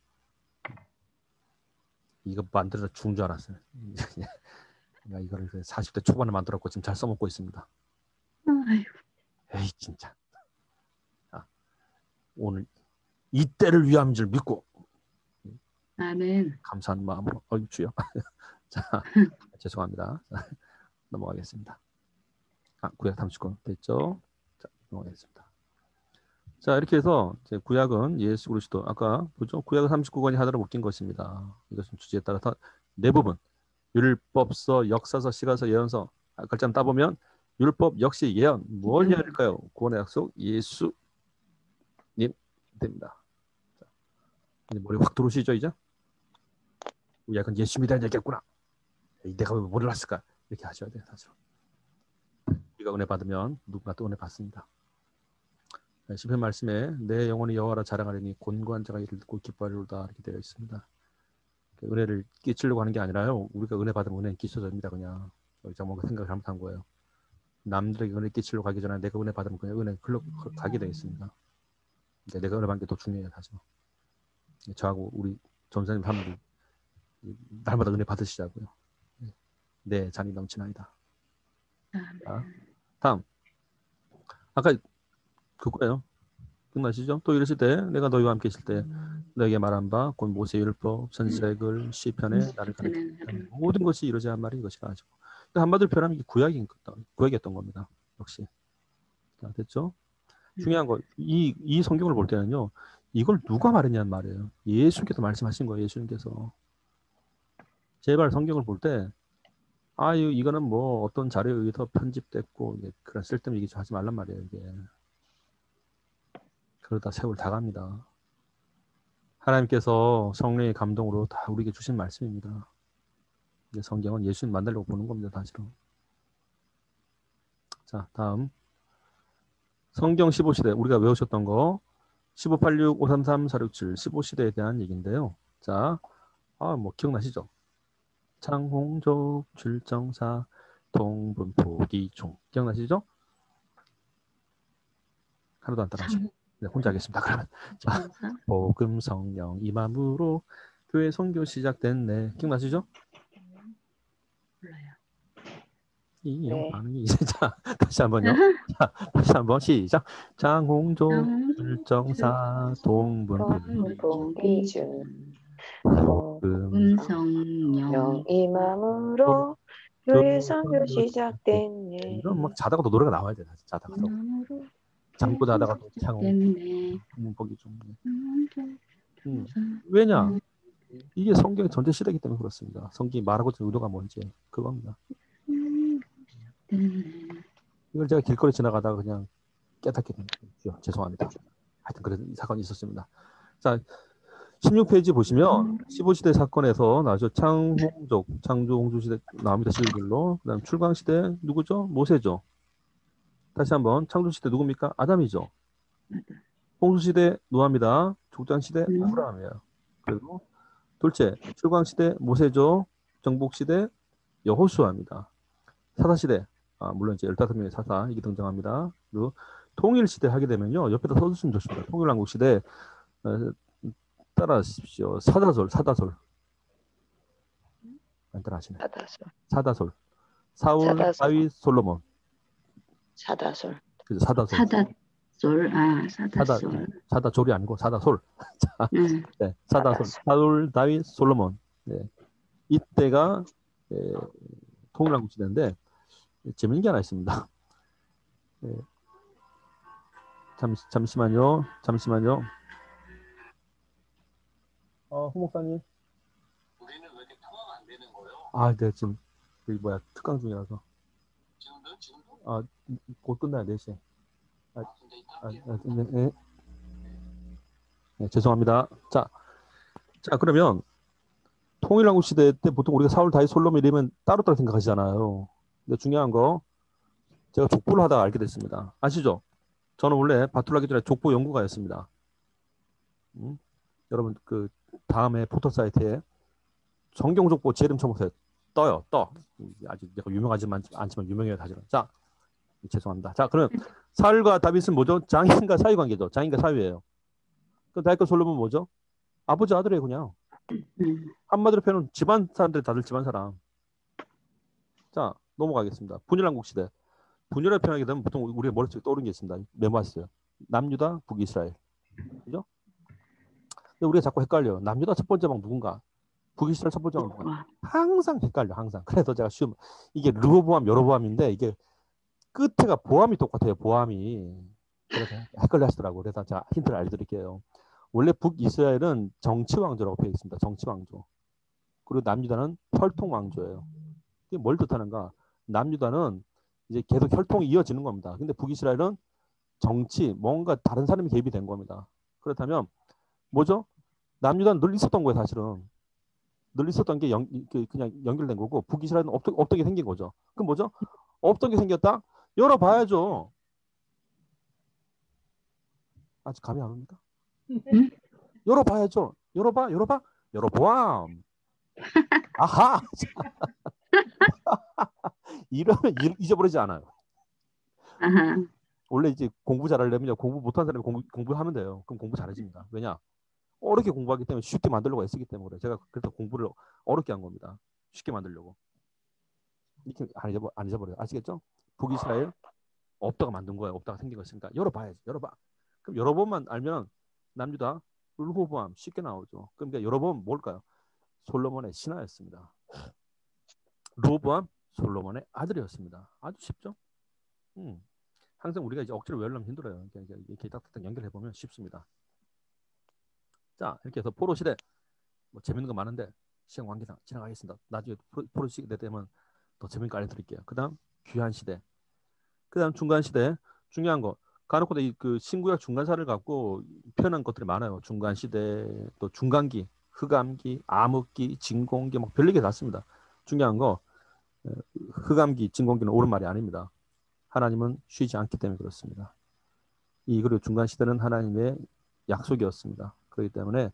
A: 이거 만들어서 죽은 줄 알았어요. 이거를 40대 초반에 만들었고 지금 잘 써먹고 있습니다. 에이 진짜. 자, 오늘 이때를 위함인 줄 믿고
C: 아멘.
A: 감사한 마음으로 주여. 자, 죄송합니다. 자, 넘어가겠습니다. 구약 30권 됐죠? 자, 넘어가겠습니다. 자, 이렇게 해서 이제 구약은 예수 그리스도 아까 보죠? 구약은 39권이 하나로 묶인 것입니다. 이것은 주제에 따라서 네 부분 율법서, 역사서, 시가서, 예언서 글자 따보면 율법 역시 예언 뭘 예언일까요? 구원의 약속 예수님 됩니다. 자, 이제 머리 확 들어오시죠 이제? 구약은 예수님에 대한 얘기했구나. 내가 왜 몰랐을까? 이렇게 하셔야 돼요. 사실. 우리가 은혜 받으면 누군가 또 은혜 받습니다. 시편 말씀에 내 영혼이 여호와라 자랑하리니 곤고한 자가 이를 듣고 기뻐하리로다 이렇게 되어 있습니다. 은혜를 끼치려고 하는 게 아니라요. 우리가 은혜 받으면 은혜는 끼쳐져 됩니다. 그냥 여기서 뭔가 생각을 잘못한 거예요. 남들에게 은혜 끼치려고 하기 전에 내가 은혜 받으면 그냥 은혜 가게 되어 있습니다. 내가 은혜 받는 게 더 중요해요. 사실. 저하고 우리 전사님 한 분이 날마다 은혜 받으시자고요. 내 잔이 넘치나이다. 자, 다음. 아까 그거예요. 기억나시죠? 또 이러실 때 내가 너희와 함께 있을 때 너에게 말한 바 곧 모세 율법 선지자의 글 시편에 나를 가리키는 모든 것이 이루어져야 한 말이 이것이라 하죠. 한마디로 표현하면 이게 구약이었던 겁니다. 역시. 자, 됐죠? 중요한 거 이 성경을 볼 때는요. 이걸 누가 말했냐는 말이에요. 예수님께서 말씀하신 거예요. 예수님께서. 제발 성경을 볼 때 이거는 뭐 어떤 자료에 의해서 편집됐고 그런 쓸데없는 얘기 좀 하지 말란 말이에요. 이게. 그러다 세월 다 갑니다. 하나님께서 성령의 감동으로 다 우리에게 주신 말씀입니다. 성경은 예수님 만나려고 보는 겁니다. 사실은. 자, 다음 성경 15시대 우리가 외우셨던 거 1586, 533, 467 15시대에 대한 얘기인데요. 자, 뭐 기억나시죠? 창홍족, 출정사, 동분포기종 기억나시죠? 하나도 안 따라하시고 네, 혼자 하겠습니다. 그러면 자, 복음 성령 임함으로 교회 선교 시작됐네. 기억나시죠?
C: 몰라요.
A: 이
B: 네.
A: 반응이 자, 다시 한번요. 자, 다시 한번 시작. 장홍조 불정사 동분필
B: 동봉이주
C: 음성령
B: 이 마음으로 교회 선교 시작됐네.
A: 이런 막 자다가도 노래가 나와야 돼. 자다가도 잠고 자다가도 창홍
C: 때문에
A: 보기 좀. 왜냐? 이게 성경의 전제 시대이기 때문에 그렇습니다. 성경이 말하고자 하는 의도가 뭔지 그겁니다. 이걸 제가 길거리 지나가다가 그냥 깨닫게 된 거죠. 죄송합니다. 하여튼 그런 사건이 있었습니다. 자, 16페이지 보시면 15시대 사건에서 나죠. 창홍족, 창조 홍수시대 나옵니다. 시대별로. 그다음 출강시대 누구죠? 모세죠. 다시 한번 창조시대 누굽니까? 아담이죠. 홍수시대 노아입니다. 족장시대 아브라함이에요. 그리고 둘째 출강시대 모세죠. 정복시대 여호수아입니다. 사사시대 물론 이제 15명의 사사 이게 등장합니다. 그리고 통일시대 하게 되면요. 옆에다 써주시면 좋습니다. 통일왕국시대 따라하십시오. 사다솔 따라하시네. 사다솔 사울
B: 사다솔.
A: 다윗 솔로몬
B: 사다솔.
A: 그죠? 사다솔 사다솔이 아니고 사다솔. 자, 네, 사다솔 사울 다윗 솔로몬. 네. 이때가 통일왕국 시대인데 재밌는 게 하나 있습니다. 네. 잠시만요. 후 목사님.
D: 우리는 왜 이렇게 통화가 안 되는 거예요?
A: 네, 지금 특강 중이라서. 지금도? 곧 끝나요, 4시에. 네, 죄송합니다. 자, 그러면 통일왕국 시대 때 보통 우리가 사울 다윗 솔로몬 이러면 따로따로 생각하시잖아요. 근데 중요한 거 제가 족보를 하다가 알게 됐습니다. 아시죠? 저는 원래 바툴하기 전에 족보 연구가였습니다. 여러분 그 다음에 포털 사이트에 성경 족보 제 이름 쳐보세요. 떠요. 아직 내가 유명하지만 않지만 유명해요. 사실은. 자, 죄송합니다. 자, 그러면 사울과 다윗은 뭐죠? 장인과 사위 관계죠. 장인과 사위예요. 그 다윗과 솔로몬은 뭐죠? 아버지 아들이에요, 그냥. 한마디로 표현은 집안 사람들이 다들 집안 사람. 자, 넘어가겠습니다. 분열왕국 시대. 분열을 표현하게 되면 보통 우리의 머릿속에 떠오르는 게 있습니다. 메모하세요. 남유다, 북이스라엘. 그죠? 근데 우리가 자꾸 헷갈려요. 남유다 첫 번째 방 누군가? 북이스라엘 첫 번째 방 누군가? 항상 헷갈려, 항상. 그래서 제가 이게 르호보암, 여로보암인데 이게 끝에가 보암이 똑같아요, 보암이. 그래서 헷갈려 하시더라고요. 그래서 제가 힌트를 알려드릴게요. 원래 북이스라엘은 정치왕조라고 되어 있습니다. 정치왕조. 그리고 남유다는 혈통왕조예요. 이게 뭘 뜻하는가? 남유다는 이제 계속 혈통이 이어지는 겁니다. 근데 북이스라엘은 정치, 뭔가 다른 사람이 개입이 된 겁니다. 그렇다면 뭐죠? 남유다는 늘 있었던 거예요, 사실은. 늘 있었던 게 그냥 연결된 거고 북이스라엘은 없던 게 생긴 거죠. 그럼 뭐죠? 없던 게 생겼다? 열어봐야죠. 아직 감이 안 옵니까? 열어봐야죠. 열어보암. 아하! 이러면 잊어버리지 않아요. 원래 이제 공부 잘하려면 공부 못하는 사람이 공부하면 돼요. 그럼 공부 잘해집니다. 왜냐? 어렵게 공부하기 때문에 쉽게 만들려고 애쓰기 때문에 제가 그래서 공부를 어렵게 한 겁니다. 쉽게 만들려고. 이렇게 안 잊어버려요. 아시겠죠? 북이스라엘 없다가 만든 거예요. 없다가 생긴 거였으니까 열어봐야지. 열어봐. 그럼 여러 번만 알면 남유다, 르호보암 쉽게 나오죠. 그러니까 여러 번 뭘까요? 솔로몬의 신하였습니다. 르호보암 솔로몬의 아들이었습니다. 아주 쉽죠? 항상 우리가 이제 억지로 외우려면 힘들어요. 이렇게 딱딱 연결해 보면 쉽습니다. 자, 이렇게 해서 포로 시대 뭐 재밌는 거 많은데 시간 관계상 지나가겠습니다. 나중에 포로 시대 되면 더 재밌는 거 알려드릴게요. 그다음 귀한 시대, 그다음 중간 시대. 중요한 거 간혹 그 신구약 중간사를 갖고 표현한 것들이 많아요. 중간 시대, 또 중간기, 흑암기, 암흑기, 진공기 막 별리게 났습니다. 중요한 거 흑암기, 진공기는 옳은 말이 아닙니다. 하나님은 쉬지 않기 때문에 그렇습니다. 그리고 중간 시대는 하나님의 약속이었습니다. 그렇기 때문에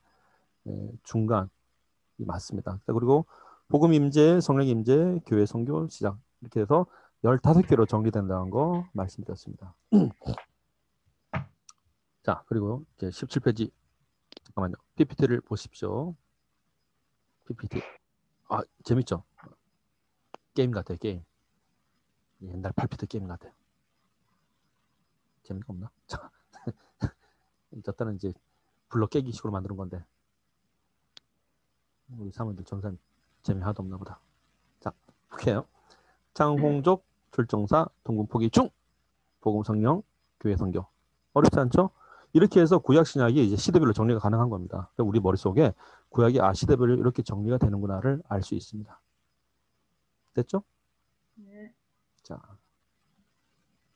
A: 중간이 맞습니다. 그리고 복음 임재, 성령 임재, 교회 선교 시작 이렇게 해서 15개로 정리된다는 거 말씀드렸습니다. 자, 그리고 이제 17페이지 잠깐만요. PPT를 보십시오. PPT. 재밌죠? 게임 같아요, 게임. 옛날 8비트 게임 같아요. 재미가 없나? 자, 저때는 이제 블럭 깨기식으로 만드는 건데 우리 사모님들 전산 재미 하나도 없나 보다. 자, 볼게요. 창홍족, 출정사, 동군포기 중, 복음 성령, 교회 선교. 어렵지 않죠? 이렇게 해서 구약 신약이 이제 시대별로 정리가 가능한 겁니다. 그러니까 우리 머릿속에 구약이 시대별로 이렇게 정리가 되는구나를 알 수 있습니다. 됐죠?
C: 네.
A: 자,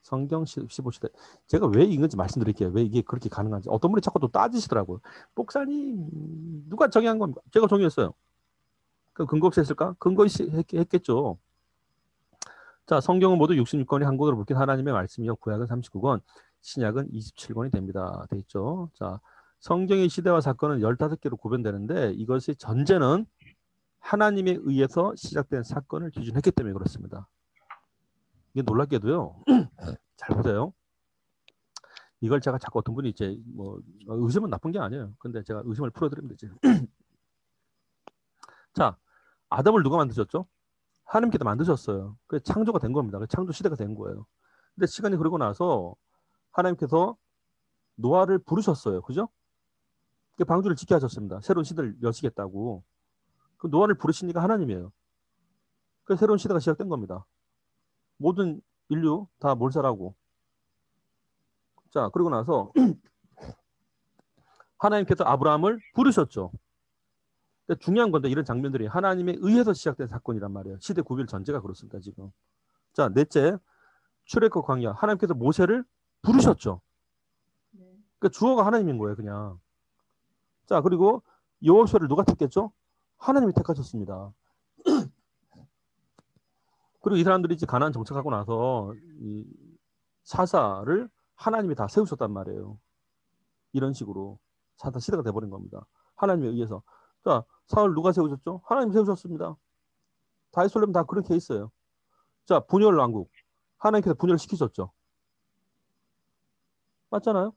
A: 성경 15시대. 제가 왜 이건지 말씀드릴게요. 왜 이게 그렇게 가능한지. 어떤 분이 자꾸 또 따지시더라고요. 목사님, 누가 정의한 겁니까? 제가 정의했어요. 그 근거 없이 했을까? 근거 있이 했겠죠. 자, 성경은 모두 66권이 한 권으로 묶인 하나님의 말씀이요. 구약은 39권, 신약은 27권이 됩니다. 돼 있죠. 자, 성경의 시대와 사건은 15개로 구분되는데 이것의 전제는 하나님에 의해서 시작된 사건을 기준했기 때문에 그렇습니다. 이게 놀랍게도요. 잘 보세요. 이걸 제가 자꾸 어떤 분이 이제 뭐 의심은 나쁜 게 아니에요. 근데 제가 의심을 풀어드리면 되지. 자, 아담을 누가 만드셨죠? 하나님께서 만드셨어요. 그 창조가 된 겁니다. 그 창조 시대가 된 거예요. 근데 시간이 흐르고 나서 하나님께서 노아를 부르셨어요. 그죠? 그 방주를 짓게 하셨습니다. 새로운 시대를 여시겠다고. 그 노아를 부르시니까 하나님이에요. 그 새로운 시대가 시작된 겁니다. 모든 인류 다 몰살하고. 자, 그리고 나서 하나님께서 아브라함을 부르셨죠. 근데 중요한 건데 이런 장면들이 하나님에 의해서 시작된 사건이란 말이에요. 시대 구별 전제가 그렇습니다. 지금. 자, 넷째, 출애굽 광야. 하나님께서 모세를 부르셨죠. 그러니까 주어가 하나님인 거예요. 그냥. 자, 그리고 여호수아를 누가 택했죠? 하나님이 택하셨습니다. 그리고 이 사람들이 이제 가나안 정착하고 나서 이 사사를 하나님이 다 세우셨단 말이에요. 이런 식으로 사사 시대가 돼버린 겁니다. 하나님에 의해서. 자, 사울 누가 세우셨죠? 하나님 세우셨습니다. 다윗솔렘 다 그런 케이스예요. 자, 분열 왕국. 하나님께서 분열을 시키셨죠. 맞잖아요?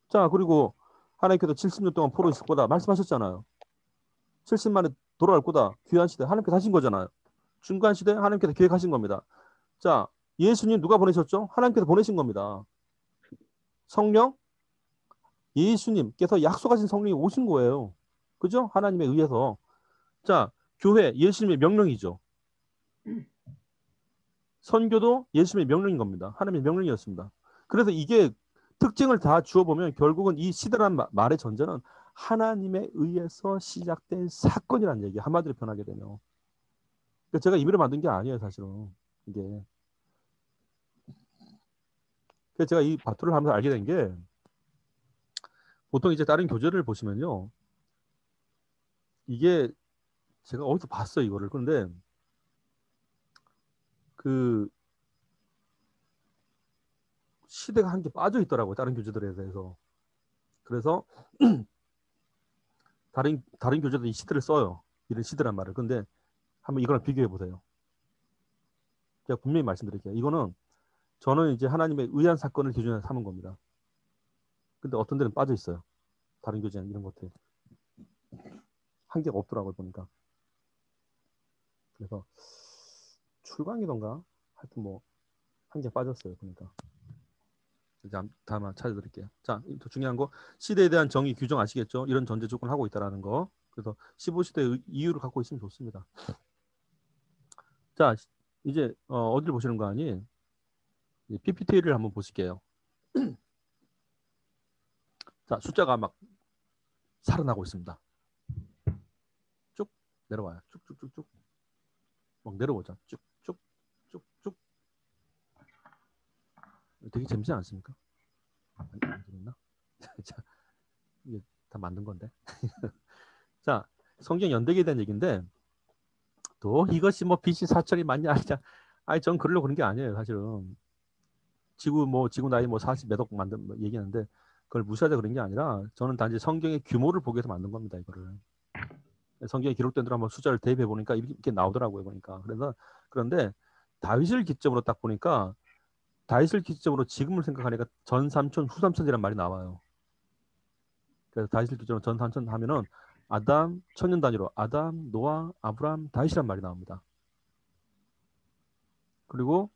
A: 자, 그리고 하나님께서 70년 동안 포로 있을 거다 말씀하셨잖아요. 70만에 돌아갈 거다. 귀한 시대 하나님께서 하신 거잖아요. 중간 시대 하나님께서 계획하신 겁니다. 자, 예수님 누가 보내셨죠? 하나님께서 보내신 겁니다. 성령, 예수님께서 약속하신 성령이 오신 거예요. 그죠? 하나님에 의해서. 자, 교회 예수님의 명령이죠. 선교도 예수님의 명령인 겁니다. 하나님의 명령이었습니다. 그래서 이게 특징을 다 주어보면 결국은 이 시대라는 말의 전제는 하나님에 의해서 시작된 사건이라는 얘기. 한마디로 표현하게 되면. 제가 임의로 만든 게 아니에요, 사실은. 이게. 그래서 제가 이 바투를 하면서 알게 된 게 보통 이제 다른 교재를 보시면요. 이게 제가 어디서 봤어요, 이거를. 그런데 그 시대가 한 개 빠져 있더라고요, 다른 교재들에 대해서. 그래서 다른 교재도 이 시대를 써요. 이런 시대란 말을. 근데 한번 이거랑 비교해 보세요. 제가 분명히 말씀드릴게요. 이거는 저는 이제 하나님의 의한 사건을 기준으로 삼은 겁니다. 근데 어떤 데는 빠져 있어요. 다른 교재는 이런 것들. 한 개가 없더라고요, 보니까. 그래서 출강이던가 하여튼 뭐 한 개 빠졌어요, 보니까. 이제 다음 찾아드릴게요. 자, 더 중요한 거 시대에 대한 정의 규정 아시겠죠? 이런 전제 조건을 하고 있다라는 거. 그래서 15시대의 이유를 갖고 있으면 좋습니다. 자, 이제 어디를 보시는 거 아니? PPT를 한번 보실게요. 자, 숫자가 막 살아나고 있습니다. 쭉 내려와요. 쭉쭉쭉쭉. 막 내려오죠. 쭉쭉쭉쭉. 되게 재밌지 않습니까? 안 재밌나? 자, 이게 다 만든 건데. 자, 성경 연대기에 대한 얘기인데 또 이것이 뭐 BC 4천이 맞냐 아니냐. 아니 전 그러려고 그런 게 아니에요, 사실은. 지구 나이 뭐 40 몇 억 만든 뭐 얘기하는데 그걸 무시하자 그런 게 아니라 저는 단지 성경의 규모를 보기 위해서 만든 겁니다, 이거를. 성경에 기록된 대로 한번 숫자를 대입해 보니까 이렇게 나오더라고요, 보니까. 그런데 다윗을 기점으로 딱 보니까 다윗을 기점으로 지금을 생각하니까 전 삼촌 후 삼촌이란 말이 나와요. 그래서 다윗을 기점으로 전 삼촌 하면은 아담 천년 단위로 아담, 노아, 아브람, 다윗이란 말이 나옵니다. 그리고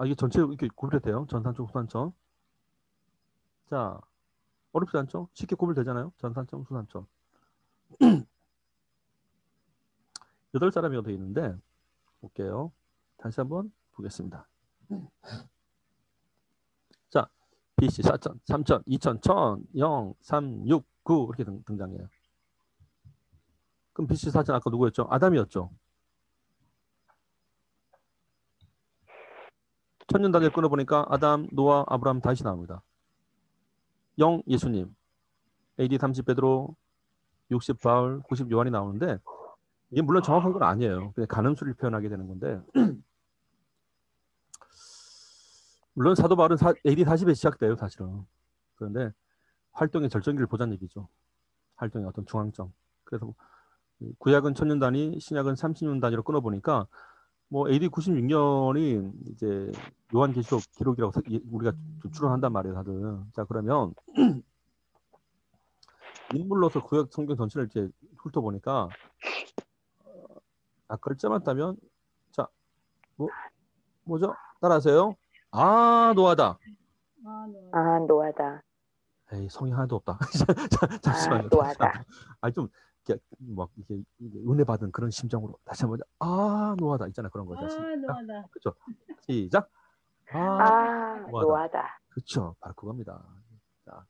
A: 이게 전체 이렇게 구별돼요. 전산청, 수산청. 자, 어렵지 않죠? 쉽게 구별되잖아요. 전산청, 수산청. 8사람이가 되어 있는데 볼게요. 다시 한번 보겠습니다. 자, BC 4천, 3천, 2천, 1000, 0, 3, 6, 9 이렇게 등장해요. 그럼 BC 4천 아까 누구였죠? 아담이었죠. 천년 단위를 끊어보니까 아담, 노아, 아브라함 다시 나옵니다. 0 예수님, AD 30 베드로, 60 바울, 90 요한이 나오는데 이게 물론 정확한 건 아니에요. 그냥 가늠수를 표현하게 되는 건데 물론 사도 바울은 AD 40에 시작돼요, 사실은. 그런데 활동의 절정기를 보자는 얘기죠. 활동의 어떤 중앙점. 그래서 구약은 천년 단위, 신약은 30년 단위로 끊어보니까 뭐 AD 96년이 이제 요한계시록 기록이라고 우리가 좀 추론한단 말이에요, 다들. 자, 그러면 인물로서 구약 성경 전체를 이제 훑어보니까 글자 맞다면 자, 뭐죠? 따라하세요. 노아다.
B: 노아다.
A: 에이, 성이 하나도 없다. 잠시만요.
B: 노아다.
A: 좀 막 이게 은혜 받은 그런 심정으로 다시 한번 노아다 있잖아, 그런 거죠.
C: 노아다.
A: 그렇죠. 시작.
B: 노아다.
A: 그렇죠. 바로 그겁니다. 자,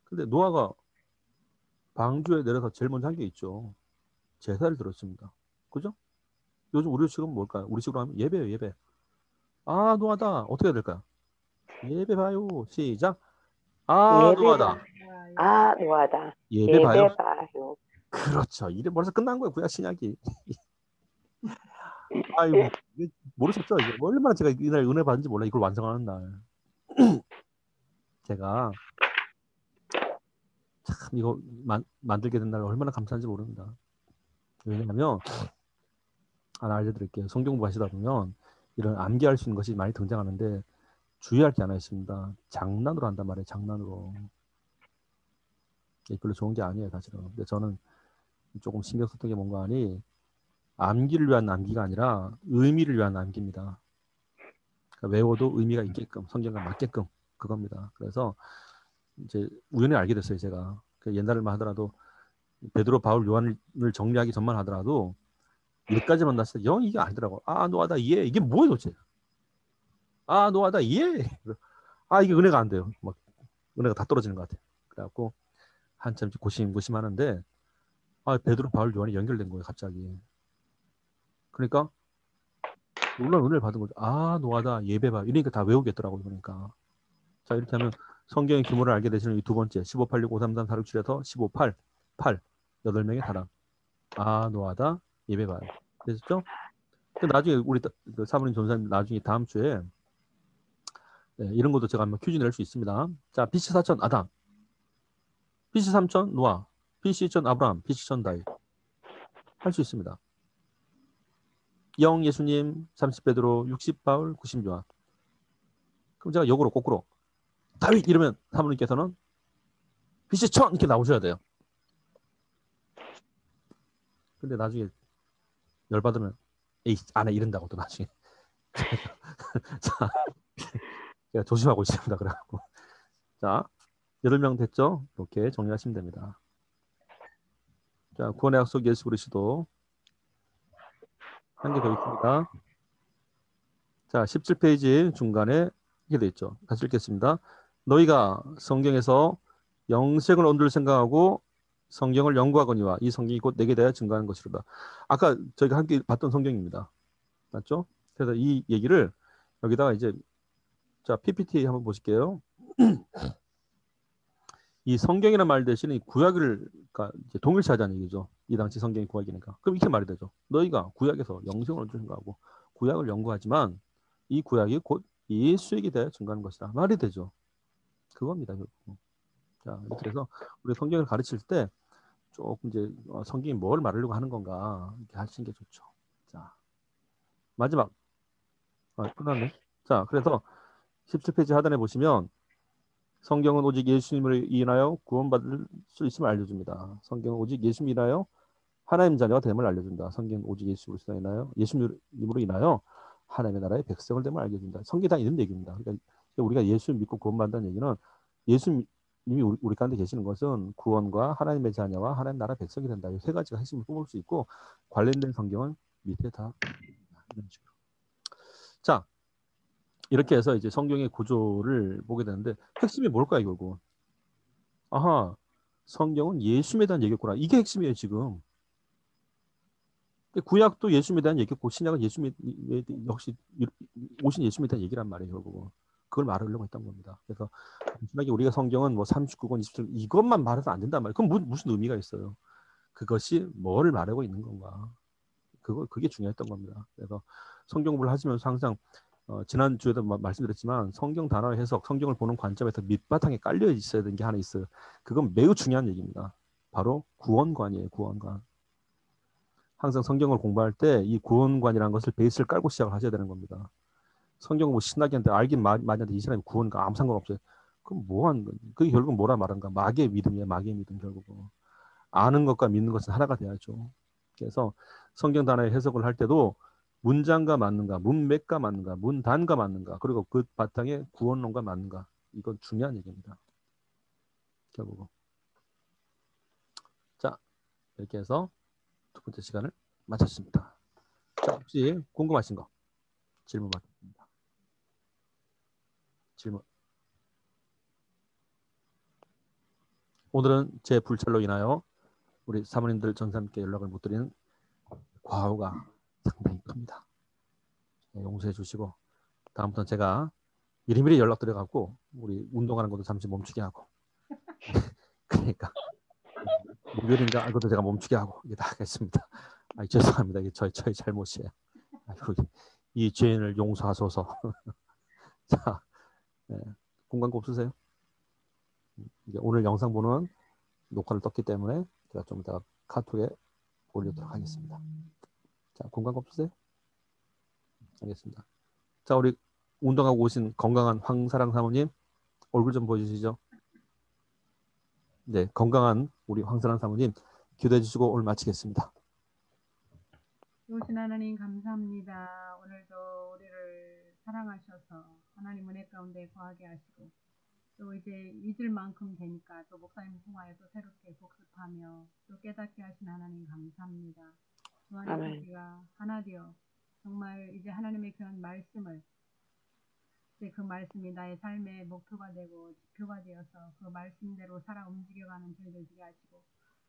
A: 근데 노아가 방주에 내려서 제일 먼저 한 게 있죠. 제사를 드렸습니다. 그죠? 요즘 우리식은 뭘까요? 우리식으로 하면 예배예요, 예배. 노아다. 어떻게 해야 될까요? 예배 봐요. 시작. 노아다.
B: 노아다.
A: 예배 봐요.
B: 그렇죠.
A: 이래 벌써 끝난 거예요, 구약 신약이. 아이고, 모르셨죠? 이제 얼마나 제가 이날 은혜 받은지 몰라. 이걸 완성하는 날. 제가 참 이거 만들게 된 날 얼마나 감사한지 모릅니다. 왜냐하면 하나 알려드릴게요. 성경 공부하시다 보면 이런 암기할 수 있는 것이 많이 등장하는데 주의할 게 하나 있습니다. 장난으로 한단 말이에요. 장난으로. 별로 좋은 게 아니에요, 사실은. 근데 저는 조금 신경 썼던 게 뭔가 하니 암기를 위한 암기가 아니라 의미를 위한 암기입니다. 그러니까 외워도 의미가 있게끔, 성경과 맞게끔 그겁니다. 그래서 이제 우연히 알게 됐어요, 제가. 옛날만 하더라도 베드로, 바울, 요한을 정리하기 전만 하더라도 여기까지만 났을 때 이게 아니더라고. 노아다, 예. 이게 뭐예요, 도대체? 노아다, 예. 이게 은혜가 안 돼요. 막 은혜가 다 떨어지는 것 같아요. 그래갖고 한참 고심하는데 베드로, 바울, 요한이 연결된 거예요, 갑자기. 그러니까 놀라운 은혜를 받은 거죠. 노아다, 예배봐. 이러니까 다 외우겠더라고요, 그러니까. 자, 이렇게 하면 성경의 규모를 알게 되시는 이 두 번째 15, 86, 5, 3, 3, 4, 6, 7에서 15, 8, 8명의 사람. 노아다, 예배봐요. 됐죠? 나중에 우리 사모님 전사님 나중에 다음 주에 이런 것도 제가 한번 퀴즈 낼 수 있습니다. 자, BC 4천 아담, BC 3천 노아, BC 2천 아브라함, BC 1000 다윗. 할 수 있습니다. 0 예수님, 30 베드로, 60 바울, 90 요한. 그럼 제가 역으로 거꾸로 다윗 이러면 사모님께서는 BC 1000 이렇게 나오셔야 돼요. 근데 나중에 열받으면 안에 이른다고 또 나중에. 자, 제가 조심하고 있습니다. 그래갖고. 자, 8명 됐죠? 이렇게 정리하시면 됩니다. 자, 구원의 약속 예수 그리스도. 한 개 더 있습니다. 자, 17페이지 중간에 이렇게 돼 있죠. 다시 읽겠습니다. 너희가 성경에서 영생을 얻을 생각하고 성경을 연구하거니와 이 성경이 곧 내게 대하여 증거하는 것이로다. 아까 저희가 함께 봤던 성경입니다. 맞죠? 그래서 이 얘기를 여기다가 이제 자, PPT 한번 보실게요. 이 성경이라는 말 대신에 구약을 그러니까 이제 동일시하자는 얘기죠. 이 당시 성경이 구약이니까. 그럼 이렇게 말이 되죠. 너희가 구약에서 영생을 얻을 생각하고 구약을 연구하지만 이 구약이 곧 예수에게 대해 증거하는 것이다. 말이 되죠. 그겁니다. 자, 그래서 우리 성경을 가르칠 때 조금 이제 성경이 뭘 말하려고 하는 건가 이렇게 하시는 게 좋죠. 자, 마지막 끝났네. 자, 그래서 17페이지 하단에 보시면 성경은 오직 예수님을 인하여 구원받을 수 있음을 알려줍니다. 성경은 오직 예수님을 인하여 하나님 자녀가 됨을 알려준다. 성경은 오직 예수님으로 인하여 예수님으로 인하여 하나님의 나라의 백성을 됨을 알게 된다. 성경에 다 있는 얘기입니다. 그러니까 우리가 예수 믿고 구원받는다는 얘기는 예수님이 우리 가운데 계시는 것은 구원과 하나님의 자녀와 하나님 나라 백성이 된다. 이 세 가지가 핵심을 뽑을 수 있고 관련된 성경은 밑에 다 이런 식으로. 자, 이렇게 해서 이제 성경의 구조를 보게 되는데 핵심이 뭘까요, 결국? 아하, 성경은 예수님에 대한 얘기였구나. 이게 핵심이에요, 지금. 구약도 예수님에 대한 얘기였고 신약은 예수님에 역시 오신 예수님에 대한 얘기란 말이에요, 결국은. 그걸 말하려고 했던 겁니다. 그래서 단순하게 우리가 성경은 뭐 39권, 27권 이것만 말해서 안 된단 말이에요. 그럼 무슨 의미가 있어요? 그것이 뭐를 말하고 있는 건가? 그게 중요했던 겁니다. 그래서 성경 공부를 하시면서 항상 지난 주에도 말씀드렸지만 성경 단어의 해석, 성경을 보는 관점에서 밑바탕에 깔려 있어야 되는 게 하나 있어요. 그건 매우 중요한 얘기입니다. 바로 구원관이에요. 구원관. 항상 성경을 공부할 때 이 구원관이라는 것을 베이스를 깔고 시작을 하셔야 되는 겁니다. 성경을 뭐 신나게 하는데 알긴 많이 하는데 이 사람이 구원과 아무 상관없어요. 그럼 뭐 하는 거예요? 그게 결국 뭐라 말한가? 마귀의 믿음이에요. 마귀의 믿음 결국은. 아는 것과 믿는 것은 하나가 돼야죠. 그래서 성경 단어의 해석을 할 때도 문장과 맞는가, 문맥과 맞는가, 문단과 맞는가, 그리고 그 바탕에 구원론과 맞는가. 이건 중요한 얘기입니다. 결국은. 자, 이렇게 해서 두 번째 시간을 마쳤습니다. 자, 혹시 궁금하신 거 질문 받겠습니다. 질문. 오늘은 제 불찰로 인하여 우리 사모님들 전사님께 연락을 못 드리는 과오가 상당히 큽니다. 용서해 주시고 다음부터는 제가 미리미리 연락드려갖고 우리 운동하는 것도 잠시 멈추게 하고 그러니까 목요일인가 그것도 제가 멈추게 하고 이게 다 하겠습니다. 죄송합니다. 이게 저희 잘못이에요. 이 죄인을 용서하소서. 자, 네. 공간고 없으세요? 이제 오늘 영상 보는 녹화를 떴기 때문에 제가 좀 이따 카톡에 올리도록 하겠습니다. 자, 공간고 없으세요? 알겠습니다. 자, 우리 운동하고 오신 건강한 황사랑 사모님 얼굴 좀 보여주시죠. 네, 건강한 우리 황사랑 사모님 기도해 주시고 오늘 마치겠습니다.
E: 좋으신 하나님 감사합니다. 오늘도 우리를 사랑하셔서 하나님 은혜 가운데 거하게 하시고 또 이제 잊을 만큼 되니까 또 목사님 통하여 또 새롭게 복습하며 또 깨닫게 하신 하나님 감사합니다. 주 안에 우리가 하나 되어 정말 이제 하나님의 그런 말씀을 이제 그 말씀이 나의 삶의 목표가 되고 지표가 되어서 그 말씀대로 살아 움직여가는 저희들 되게 하시고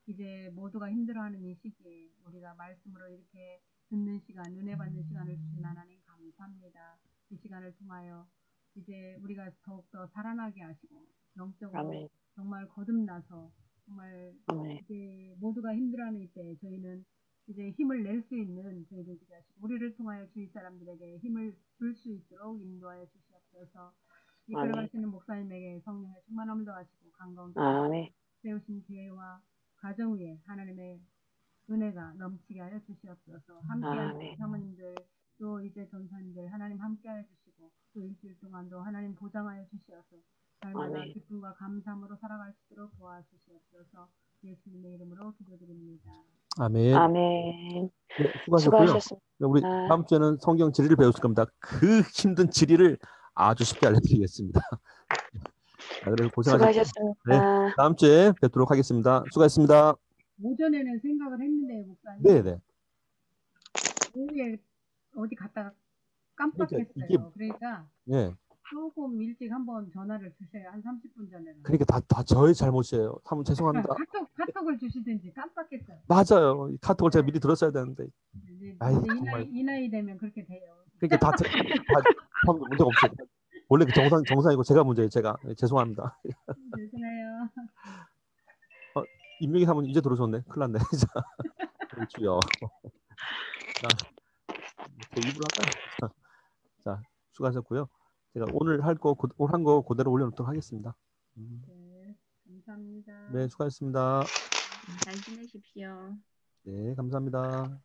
E: 이제 모두가 힘들어하는 이 시기에 우리가 말씀으로 이렇게 듣는 시간, 은혜 받는 시간을 주신 하나님 감사합니다. 이 시간을 통하여 이제 우리가 더욱더 살아나게 하시고 영적으로 정말 거듭나서 정말 이제 모두가 힘들어하는 이때 저희는 이제 힘을 낼 수 있는 저희들 되게 하시고 우리를 통하여 주위 사람들에게 힘을 줄 수 있도록 인도하여 주시옵소서. 이끌어가시는 목사님에게 성령의 충만함을 더하시고 강건케 세우신 교회와 가정 위에 하나님의 은혜가 넘치게 하여 주시옵소서. 함께하신 사모님들 또 이제 전사님들 하나님 함께하여 주시고 또 일주일 동안도 하나님 보장하여 주시옵소서. 날마다 기쁨과 감사함으로 살아갈 수 있도록 도와주시옵소서. 예수님의 이름으로 기도드립니다.
A: 아멘.
B: 아멘.
A: 네, 수고하셨고요. 우리 다음 주에는 성경 지리를 배우실 겁니다. 그 힘든 지리를 아주 쉽게 알려드리겠습니다. 그래서 고생하셨습니다. 네, 다음 주에 뵙도록 하겠습니다. 수고하셨습니다.
E: 오전에는 생각을 했는데 목사님.
A: 네네.
E: 오후에 어디 갔다가 깜빡했어요. 그러니까
A: 네.
E: 조금 일찍 한번 전화를 주세요. 한 30분 전에는.
A: 그러니까 다 저의 잘못이에요. 참 죄송합니다.
E: 카톡을 주시든지 깜빡했어요.
A: 맞아요. 카톡을 제가 미리 들었어야 되는데.
E: 이 나이 되면 그렇게 돼요.
A: 그러니까 다 문제가 없어요. 원래 그 정상이고 제가 문제예요. 제가 죄송합니다.
E: 죄송해요.
A: 임명희 사모님 이제 들어오셨네. 큰일 났네. 자, 주여. 제 입으로 할까요? 자, 수고하셨고요. 제가 오늘 한 거 그대로 올려놓도록 하겠습니다.
E: 네, 감사합니다.
A: 네, 수고하셨습니다.
C: 잘 지내십시오.
A: 네, 감사합니다.